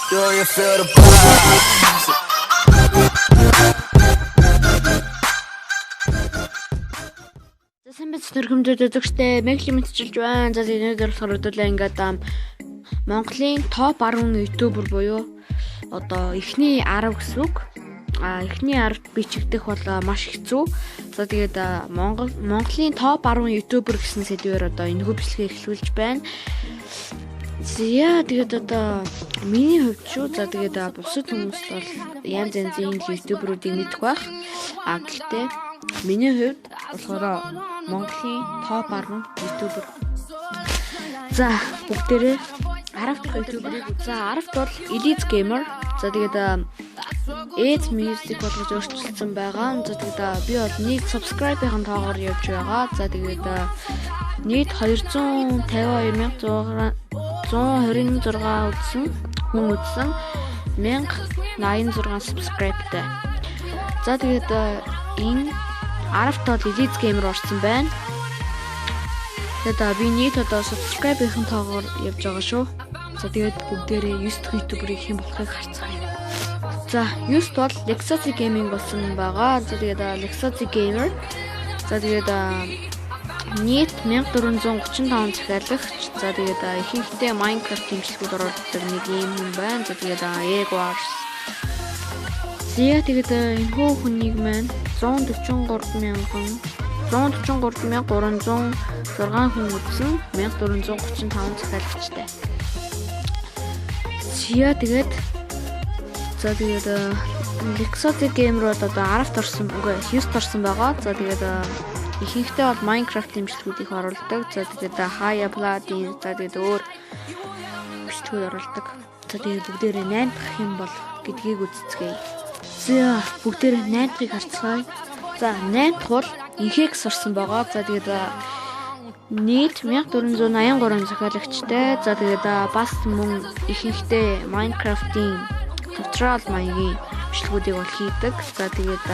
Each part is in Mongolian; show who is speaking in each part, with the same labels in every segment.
Speaker 1: Do you feel the vibes?
Speaker 2: Сайн мэд төрхөмдөд үзэгчтэй Мегли мэдчилж байна. За өнөөдөр болохоор хөдөлгөөн ингээд Монголын топ 10 ютубер буюу одоо эхний 10 гэсэн үг. Эхний 10-д би чигдэх бол маш хэцүү. За тэгээд Монголын топ 10 ютубер гэсэн сэдвээр одоо энэхүү бичлэгээ эхлүүлж байна. Тэгээд одоо миний хувьд шүү. За тэгээд бусад хүмүүст бол янз янзын ютуберуудыг мэдэх байх. Гэхдээ миний хувьд болохоор Монголын топ 10 ютубер. За бүгдээрээ 10 дахь ютуберыг. За 10-т бол Elite Gamer. За тэгээд Ed Music болгож өөрчилсөн байгаа. За тэгээд би бол нэг subscribe-ийн тоогоор явж байгаа. За тэгээд нийт 252,126 хүн үзсэн 1086 subscribe-тай. За тэгээд энэ 10-т бол Elite Gamer орсон байна. Тэгээд би нийт одоо subscribe-ийн тоогоор явж байгаа шүү. За тэгээд бүгдээрээ 9 дахь ютуберыг хэн болохыг харцгаая. За 9-т бол Lexozy Gaming болсон байгаа. За тэгээд Lexozy Gamer. За тэгээд нийт 1435 захиалагч. За тэгээд ихэнхдээ Minecraft хэмжлэгүүд оруулдаг нэг юм хүн байна. За тэгээд Egg Wars. Тэгээд энэхүү хүнийг маань 143,306 хүн үзсэн 1435 захиалагчтай. Тэгээд Lexozy Gamer-ууд одоо 10-т орсон, 9-т орсон байгаа. За тэгээд ихэнхдээ бол Minecraft хэмжлэгүүдийг оруулдаг. За тэгээд Haya Blood-ийн за тэгээд өөр бичлэгүүд оруулдаг. За тэгээд бүгдээрээ 8 дахь юм бол гэдгийг үзцгээе. За бүгдээрээ 8 дахьыг харцгаая. За 8 дахь бол Inhex орсон байгаа. За тэгээд нийт 1483 захиалагчтай. За тэгээд бас мөн ихэнхдээ Minecraft-ийн tutorial маягийн бичлэгүүдийг бол хийдэг. За тэгээд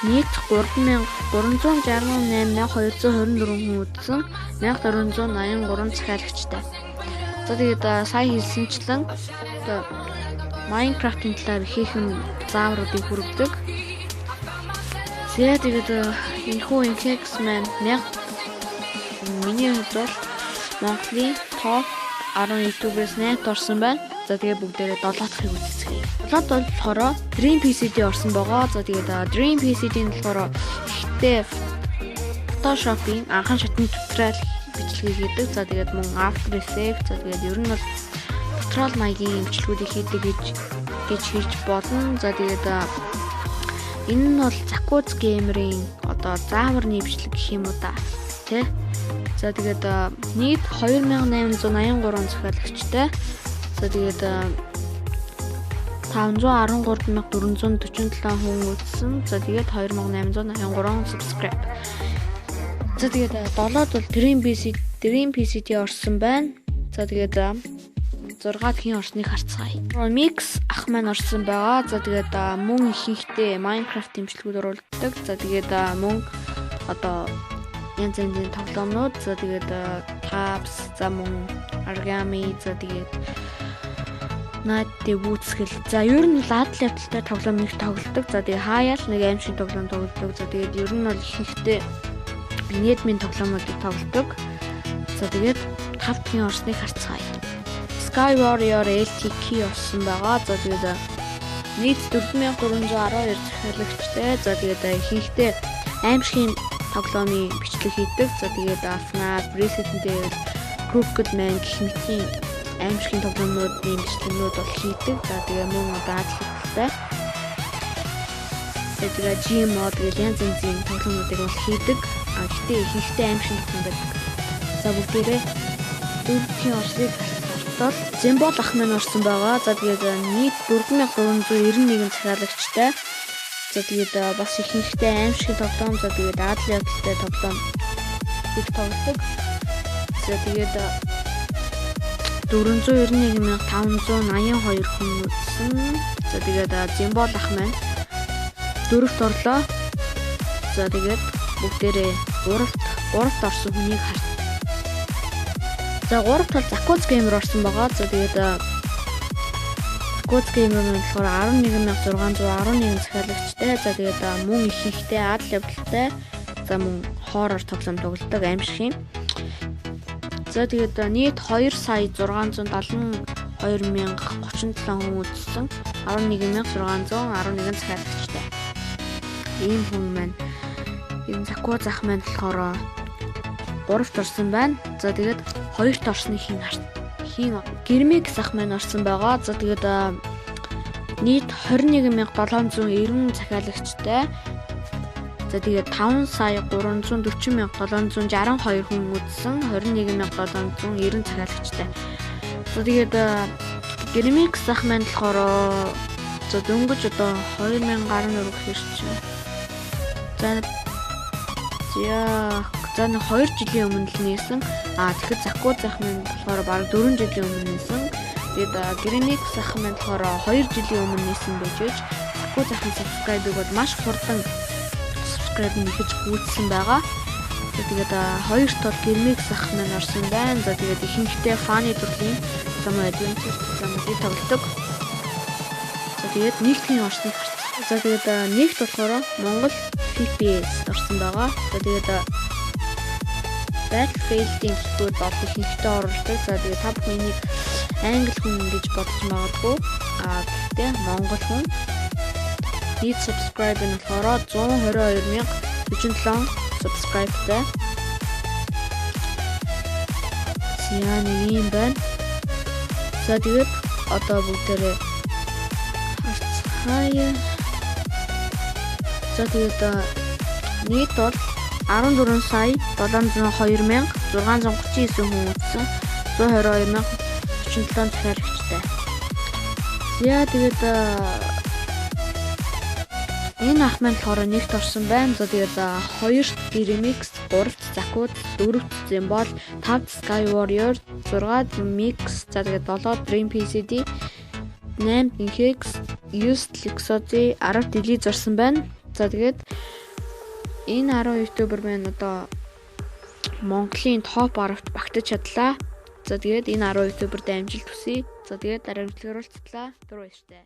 Speaker 2: нийт 3,368,224 хүн үзсэн 1483 захиалагчтай. За тэгээд сая хэлсэнчлэн Minecraft-ийн талаар ихээхэн заавруудыг хүргэдэг. Тэгээд энэхүү Inhex маань миний хувьд бол Монголын топ 10 ютуберээс 8-т орсон байна. За тэгээд бүгдээрээ 7 дахьыг үзцгээе. 7-д болохоор Dream PCD орсон байгаа. За тэгээд Dream PCD-ийн болохоор ихтэй Photoshop-ийн анхан шатны туториал бичлэгийг хийдэг. За тэгээд мөн After Effects. За тэгээд ер нь бол туториал маягийн бичлэгүүдийг хийдэг гэж хэлж болно. За тэгээд энэ нь бол Zakoz Gamer-ийн одоо зааварны бичлэг гэх юм уу та. Тэ? За тэгээд нийт 2883 захиалагчтай. За тэгээд 513,447 хүн үзсэн. За тэгээд 2883 subscribe. За тэгээд 7-д бол Dream PCD орсон байна. За тэгээд 6-д хэн орсныг харцгаая. Mix ах маань орсон байгаа. За тэгээд мөн ихэнхдээ Minecraft хэмжлэгүүд оруулдаг. За тэгээд мөн одоо янз янзын тоглоомнууд. За тэгээд Tabs, за мөн Origami, за тэгээд Night Woods-гэл. За ер нь бол адал явдалтай тоглоом нэг тоглодог. За тэгээд хаяал нэг аим шиг тоглоом тоглодог. За тэгээд ер нь бол ихэнхдээ Netmin тоглоомуудыг тоглодог. За тэгээд 5 дахь орсныг харцгаая. Sky Warrior LTK орсон байгаа. За тэгээд нийт 4312 захиалагчтай. За тэгээд ихэнхдээ аимшигын тоглоомын бичлэг хийдэг. За тэгээд FNAF, Resident Evil, Crooked Man гэх мэтийн аимшигын тоглоомнуудын бичлэгнүүд бол хийдэг. За тэгээд мөн одоо адалтай. Тэгээд Gmod гэх янз янзын тоглоомнуудыг бол хийдэг. Гэхдээ ихэнхдээ аимшигын тоглоом байдаг. За бүгдээрээ 4-ийн орсныг бол Zembol ах маань орсон байгаа. За тэгээд нийт 4391 захиалагчтай. За тэгээд бас ихэнхдээ аимшигын тоглоом. За тэгээд адал явдалтай тоглоом их тоглодог. За тэгээд 491,582 хүн үзсэн. За тэгээд Zembol ах маань 4-т орлоо. За тэгээд бүгдээрээ 3-т орсон хүнийг харсан. За 3 тал Zakoz Gamer орсон байгаа. За тэгээд Закуцгийн юм болохоор 11611 захиалагчтай. За тэгээд мөн их ихтэй ад левелтэй. За мөн хоррор тоглоом тоглодог аимшиг юм. За тэгээд нийт 2,672,037 хүн үзсэн. 11,611 захиалагчтай. Ийм хүн маань энэ Закуз ах маань болохоор 3-т орсон байна. За тэгээд 2-т орсны хин Гэрмикс ах маань орсон байгаа. За тэгээд нийт 21,790 захиалагчтай. За тэгээд 5,340,762 хүн үзсэн. 21,790 захиалагчтай. За тэгээд Гэрмикс ах маань болохоор за дөнгөж одоо 2000 гаруй нөрөх хэрч. За 2 жилийн өмнө л нээсэн. Тэгэхэд Закуз ах маань болохоор бараг 4 жилийн өмнө нээсэн. Тэгээд Гэрмикс ах маань болохоор 2 жилийн өмнө нээсэн байж ээж Закуз ахын subscribe-ыг бол маш хурдан subscribe нөхөж гүйцсэн байгаа. Тэгээд 2-т бол Гэрмикс ах маань орсон байна. За тэгээд ихэнхдээ фаны төрлийн зам adventure замыг тоглодог. За тэгээд нэгтгэн орсныг харсан. За тэгээд нэгт болохоор Монгол FPS орсон байгаа. За тэгээд Battlefield-ийн хэлбэрүүд бол ихэнхдээ ордог. За тэгээд та бүхнийг англи хүн гэж бодож магадгүй. Гэхдээ монгол хүн. Нийт subscribe нь болохоор 122,047 subscribeтай. Яа нэг юм байна. За тэгээд одоо бүгдээрээ харцгаая. За тэгээд нийт бол 14,702,639 хүн үзсэн. 122,047 захиалагчтай. За тэгээд энэ ах маань болохоор нэгт орсон байна. За тэгээд 2-т Grimix, 3-т Zakuz, 4-т Zembol, 5-т Sky Warrior, 6-т Mix, за тэгээд 7-т Dream PCD, 8-т Inhex, 9-т Lexozi, 10-т Elise орсон байна. За тэгээд энэ 10 ютубер маань одоо Монголын топ 10-т багтаж чадлаа. За тэгээд энэ 10 ютуберт амжилт хүсье. За тэгээд дараа нь уулзлаа. Түр баяртай.